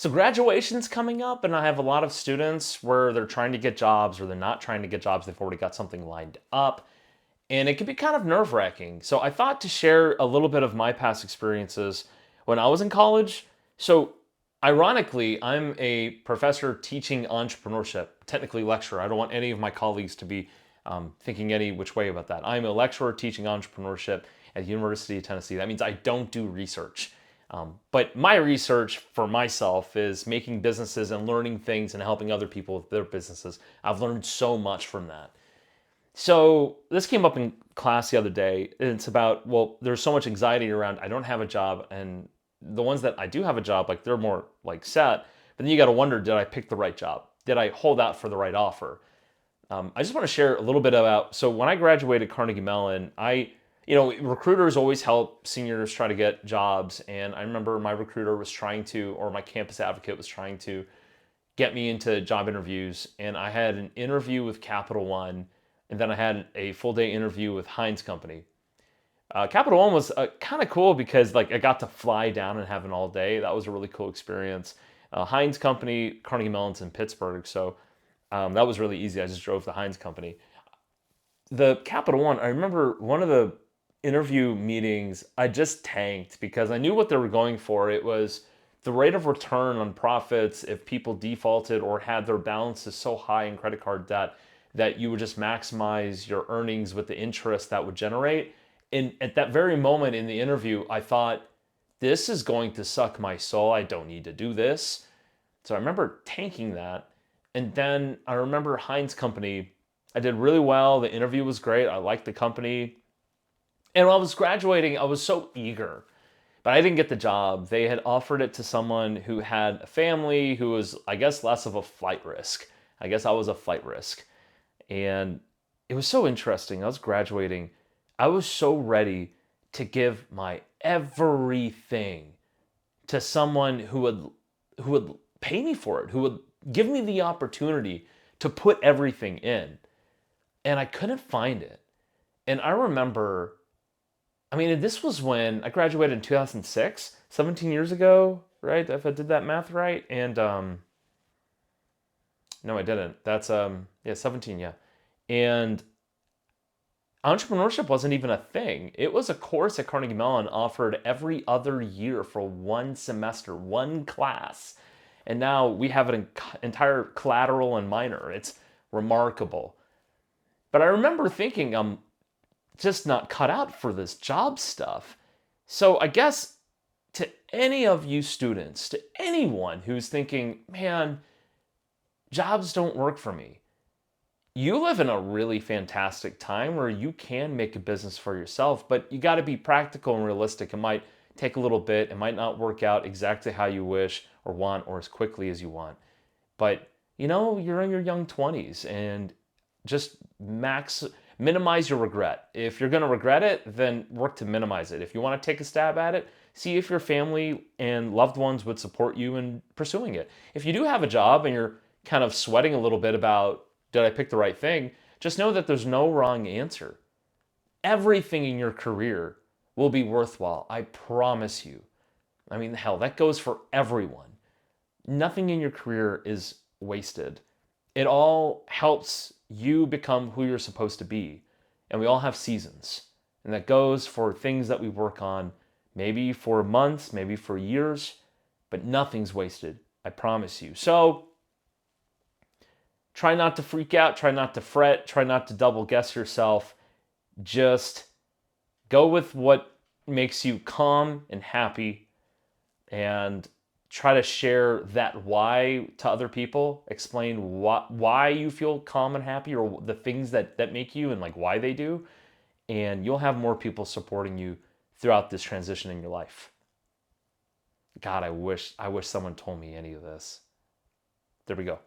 So graduation's coming up, and I have a lot of students where they're trying to get jobs or they're not trying to get jobs. They've already got something lined up, and it can be kind of nerve wracking. So I thought to share a little bit of my past experiences when I was in college. So, ironically, I'm a professor teaching entrepreneurship, technically lecturer. I don't want any of my colleagues to be thinking any which way about that. I'm a lecturer teaching entrepreneurship at the University of Tennessee. That means I don't do research. But my research for myself is making businesses and learning things and helping other people with their businesses. I've learned so much from that. So this came up in class the other day. And it's about, well, there's so much anxiety around I don't have a job, and the ones that I do have a job, like they're more like set. But then you got to wonder, did I pick the right job? Did I hold out for the right offer? I just want to share a little bit about. So when I graduated Carnegie Mellon, recruiters always help seniors try to get jobs, and I remember my recruiter was trying to, or my campus advocate was trying to get me into job interviews, and I had an interview with Capital One, and then I had a full day interview with Heinz Company. Capital One was kind of cool because like I got to fly down and have an all day. That was a really cool experience. Heinz Company, Carnegie Mellon's in Pittsburgh, so that was really easy. I just drove the Heinz Company. The Capital One, I remember one of the interview meetings, I just tanked because I knew what they were going for. It was the rate of return on profits if people defaulted or had their balances so high in credit card debt that you would just maximize your earnings with the interest that would generate. And at that very moment in the interview, I thought, this is going to suck my soul. I don't need to do this. So I remember tanking that. And then I remember Heinz Company. I did really well. The interview was great. I liked the company. And when I was graduating, I was so eager, but I didn't get the job. They had offered it to someone who had a family who was, I guess, less of a flight risk. I guess I was a flight risk. And it was so interesting. I was graduating. I was so ready to give my everything to someone who would pay me for it, who would give me the opportunity to put everything in. And I couldn't find it. And I remember, I mean, this was when I graduated in 2006, 17 years ago, right? If I did that math right. And no, I didn't. That's yeah, 17, yeah. And entrepreneurship wasn't even a thing. It was a course at Carnegie Mellon offered every other year for one semester, one class. And now we have an entire collateral and minor. It's remarkable. But I remember thinking, I'm just not cut out for this job stuff. So I guess to any of you students, to anyone who's thinking, man, jobs don't work for me, you live in a really fantastic time where you can make a business for yourself, but you got to be practical and realistic. It might take a little bit, it might not work out exactly how you wish or want or as quickly as you want. But you're in your young 20s, and just minimize your regret. If you're going to regret it, then work to minimize it. If you want to take a stab at it, see if your family and loved ones would support you in pursuing it. If you do have a job and you're kind of sweating a little bit about, did I pick the right thing? Just know that there's no wrong answer. Everything in your career will be worthwhile. I promise you. I mean, hell, that goes for everyone. Nothing in your career is wasted. It all helps you become who you're supposed to be. And we all have seasons. And that goes for things that we work on, maybe for months, maybe for years, but nothing's wasted. I promise you. So try not to freak out, try not to fret, try not to double guess yourself. Just go with what makes you calm and happy, and try to share that why to other people. Explain why you feel calm and happy, or the things that make you and like why they do. And you'll have more people supporting you throughout this transition in your life. God, I wish someone told me any of this. There we go.